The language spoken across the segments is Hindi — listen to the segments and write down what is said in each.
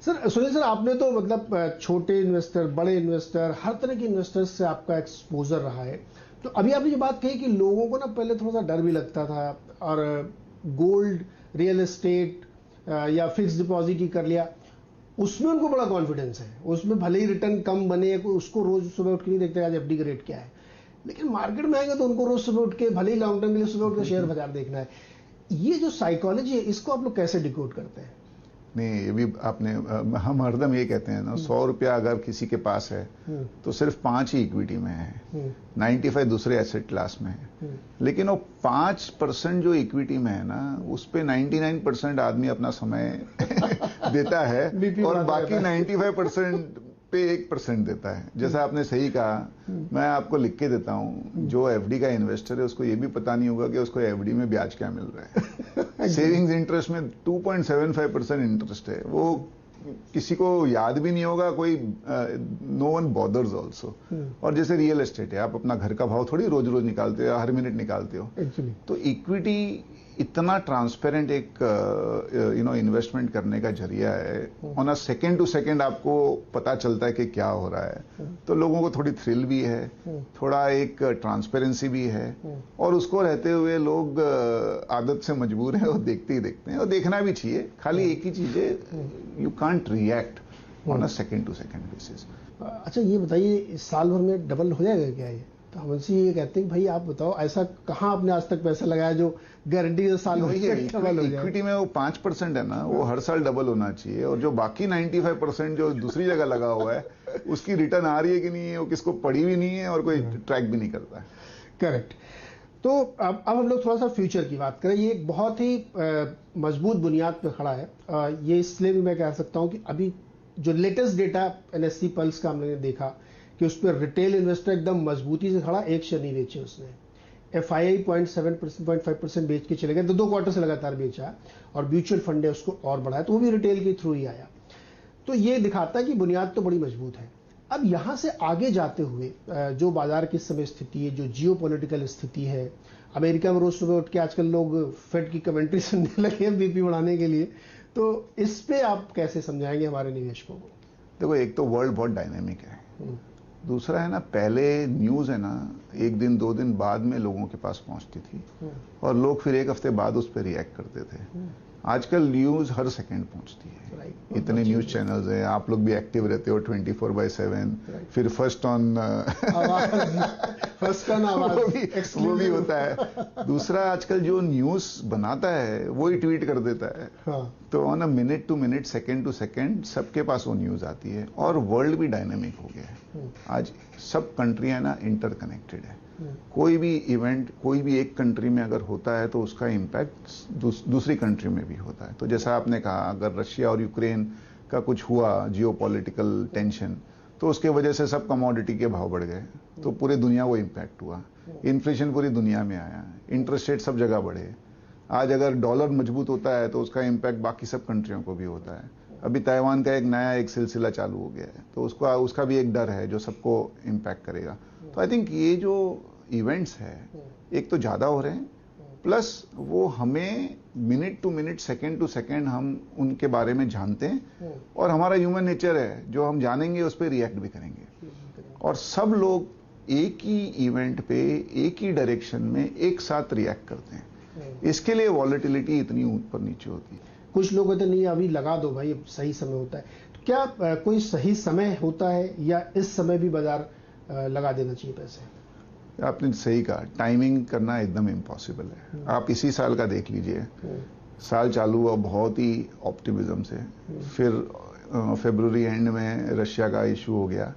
सर सुनील सर, आपने तो मतलब छोटे इन्वेस्टर, बड़े इन्वेस्टर, हर तरह के इन्वेस्टर्स से आपका एक्सपोजर रहा है। तो अभी आपने जो बात कही कि लोगों को ना पहले थोड़ा सा डर भी लगता था, और गोल्ड, रियल एस्टेट या फिक्स डिपॉजिट ही कर लिया, उसमें उनको बड़ा कॉन्फिडेंस है, उसमें भले ही रिटर्न कम बने, उसको रोज सुबह उठ के नहीं देखते आज एफडी का रेट क्या है, लेकिन मार्केट में आएंगे तो उनको रोज सुबह उठ के, भले ही लॉन्ग टर्म के लिए सुबह उठ के शेयर बाजार देखना है। ये जो साइकोलॉजी है, इसको आप लोग कैसे डिकोड करते हैं? नहीं, ये भी आपने हम हरदम ये कहते हैं ना, 100 रुपया अगर किसी के पास है तो सिर्फ 5 ही इक्विटी में है, 95 दूसरे एसेट क्लास में है। लेकिन वो 5% जो इक्विटी में है ना, उस पे 99% आदमी अपना समय देता है और बाकी 95% पे 1% देता है। जैसा आपने सही कहा, मैं आपको लिख के देता हूं, जो एफडी का इन्वेस्टर है उसको ये भी पता नहीं होगा कि उसको एफडी में ब्याज क्या मिल रहा है। सेविंग्स इंटरेस्ट में 2.75% इंटरेस्ट है, वो किसी को याद भी नहीं होगा, कोई नो वन बॉदर्स ऑल्सो। और जैसे रियल एस्टेट है, आप अपना घर का भाव थोड़ी रोज रोज निकालते हो, हर मिनट निकालते हो। तो इक्विटी इतना ट्रांसपेरेंट एक इन्वेस्टमेंट करने का जरिया है। On a second to second आपको पता चलता है कि क्या हो रहा है, तो लोगों को थोड़ी थ्रिल भी है, थोड़ा एक ट्रांसपेरेंसी भी है, और उसको रहते हुए लोग आदत से मजबूर हैं और देखते ही देखते हैं, और देखना भी चाहिए। खाली एक ही चीज है, you can't react on a second to second basis. अच्छा, ये बताइए, इस साल भर में डबल हो जाएगा क्या ये? तो हमसे ये कहते हैं भाई आप बताओ, ऐसा कहाँ आपने आज तक पैसा लगाया जो गारंटी है साल भर डबल हो जाए? इक्विटी में वो 5% है ना, वो हर साल डबल होना चाहिए, और जो बाकी 95% जो दूसरी जगह लगा हुआ है, उसकी रिटर्न आ रही है कि नहीं है, वो किसको पड़ी भी नहीं है और कोई ट्रैक भी नहीं करता है। करेक्ट। तो अब हम लोग थोड़ा सा फ्यूचर की बात करें। ये एक बहुत ही मजबूत बुनियाद पे खड़ा है। ये इसलिए भी मैं कह सकता हूँ कि अभी जो लेटेस्ट डेटा एनएससी पल्स का हमने देखा कि उस पर रिटेल इन्वेस्टर एकदम मजबूती से खड़ा, एक शेयर नहीं बेचे उसने। एफआईआई 0.5% बेच के चले गए, 2 क्वार्टर से लगातार बेचा, और म्यूचुअल फंड है उसको और बढ़ाया, तो वो भी रिटेल के थ्रू ही आया। तो ये दिखाता है कि बुनियाद तो बड़ी मजबूत है। अब यहाँ से आगे जाते हुए जो बाजार की समय स्थिति है, जो जियो पॉलिटिकल स्थिति है, अमेरिका में रोज सुबह उठ के आजकल लोग फेड की कमेंट्री सुनने लगे हैं बीपी बढ़ाने के लिए, तो इस पे आप कैसे समझाएंगे हमारे निवेशकों को? देखो, एक तो वर्ल्ड बहुत डायनेमिक है, दूसरा है ना, पहले न्यूज है ना 1 दिन 2 दिन बाद में लोगों के पास पहुंचती थी, और लोग फिर 1 हफ्ते बाद उस पर रिएक्ट करते थे। आजकल न्यूज हर सेकंड पहुंचती है, इतने न्यूज चैनल्स हैं, आप लोग भी एक्टिव रहते हो 24/7, फिर फर्स्ट ऑन वो भी होता है। दूसरा, आजकल जो न्यूज बनाता है वो ही ट्वीट कर देता है, तो on a minute to minute, second to second सबके पास वो न्यूज आती है। और वर्ल्ड भी डायनेमिक हो गया है, आज सब कंट्रियां ना इंटरकनेक्टेड है। कोई भी इवेंट कोई भी एक कंट्री में अगर होता है तो उसका इम्पैक्ट दूसरी कंट्री में भी होता है। तो जैसा आपने कहा, अगर रशिया और यूक्रेन का कुछ हुआ जियोपॉलिटिकल टेंशन, तो उसके वजह से सब कमोडिटी के भाव बढ़ गए, तो पूरी दुनिया वो इम्पैक्ट हुआ। इन्फ्लेशन पूरी दुनिया में आया, इंटरेस्ट रेट सब जगह बढ़े। आज अगर डॉलर मजबूत होता है तो उसका इम्पैक्ट बाकी सब कंट्रियों को भी होता है। अभी ताइवान का एक नया सिलसिला चालू हो गया है, तो उसका भी एक डर है जो सबको इम्पैक्ट करेगा। तो आई थिंक ये जो इवेंट्स है, एक तो ज्यादा हो रहे हैं, प्लस वो हमें minute to minute, second to second हम उनके बारे में जानते हैं, और हमारा ह्यूमन नेचर है, जो हम जानेंगे उस पर रिएक्ट भी करेंगे। और सब लोग एक ही इवेंट पे एक ही डायरेक्शन में एक साथ रिएक्ट करते हैं, इसके लिए वॉलेटिलिटी इतनी ऊपर नीचे होती है। कुछ लोग कहते नहीं, अभी लगा दो भाई, सही समय होता है। तो क्या कोई सही समय होता है, या इस समय भी बाजार लगा देना चाहिए पैसे? आपने सही कहा, टाइमिंग करना एकदम इम्पॉसिबल है। आप इसी साल का देख लीजिए, साल चालू हुआ बहुत ही ऑप्टिमिज्म से, फिर फरवरी एंड में रशिया का इशू हो गया,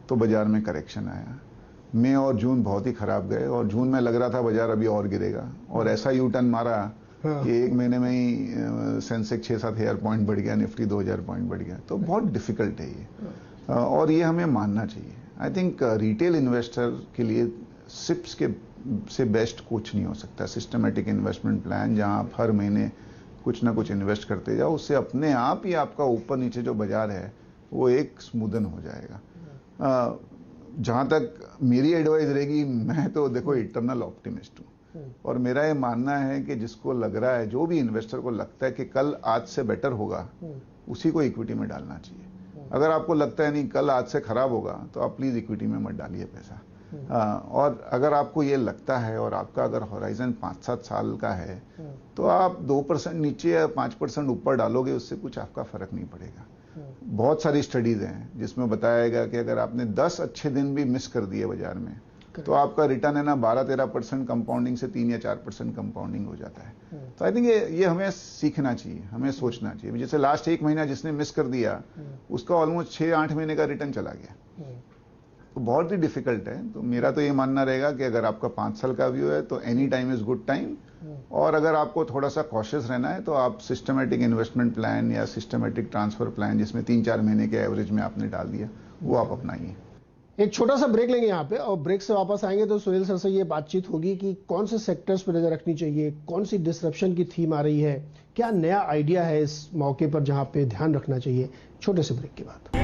तो बाजार में करेक्शन आया। मई और जून बहुत ही खराब गए, और जून में लग रहा था बाजार अभी और गिरेगा, और ऐसा यू टर्न मारा कि 1 महीने में ही सेंसेक्स 6-7 हज़ार पॉइंट बढ़ गया, निफ्टी 2000 पॉइंट बढ़ गया। तो बहुत डिफिकल्ट है ये, और ये हमें मानना चाहिए। आई थिंक रिटेल इन्वेस्टर के लिए सिप्स के से बेस्ट कुछ नहीं हो सकता। सिस्टमेटिक इन्वेस्टमेंट प्लान, जहां आप हर महीने कुछ ना कुछ इन्वेस्ट करते जाओ, उससे अपने आप ही आपका ऊपर नीचे जो बाजार है वो एक स्मूदन हो जाएगा। जहां तक मेरी एडवाइस रहेगी, मैं तो देखो इटरनल ऑप्टिमिस्ट हूं, और मेरा ये मानना है कि जिसको लग रहा है, जो भी इन्वेस्टर को लगता है कि कल आज से बेटर होगा, उसी को इक्विटी में डालना चाहिए। अगर आपको लगता है नहीं कल आज से खराब होगा तो आप प्लीज इक्विटी में मत डालिए पैसा। और अगर आपको ये लगता है और आपका अगर होराइजन 5-7 साल का है तो आप 2% नीचे या 5% ऊपर डालोगे, उससे कुछ आपका फर्क नहीं पड़ेगा। बहुत सारी स्टडीज हैं जिसमें बताया गया कि अगर आपने 10 अच्छे दिन भी मिस कर दिए बाजार में तो आपका रिटर्न है ना 12-13% कंपाउंडिंग से 3 या 4% कंपाउंडिंग हो जाता है। तो आई थिंक ये हमें सीखना चाहिए, हमें सोचना चाहिए। जैसे लास्ट 1 महीना जिसने मिस कर दिया उसका ऑलमोस्ट 6-8 महीने का रिटर्न चला गया, तो बहुत ही डिफिकल्ट है। तो मेरा तो ये मानना रहेगा कि अगर आपका 5 साल का व्यू है तो any time is good time, और अगर आपको थोड़ा सा कॉशियस रहना है तो आप सिस्टमेटिक इन्वेस्टमेंट प्लान या सिस्टमेटिक ट्रांसफर प्लान जिसमें 3-4 महीने के एवरेज में आपने डाल दिया वो आप अपनाइए। एक छोटा सा ब्रेक लेंगे यहाँ पे, और ब्रेक से वापस आएंगे तो सुनील सर से ये बातचीत होगी कि कौन से सेक्टर्स पर नजर रखनी चाहिए, कौन सी डिसरप्शन की थीम आ रही है, क्या नया आइडिया है इस मौके पर जहां पे ध्यान रखना चाहिए। छोटे से ब्रेक के बाद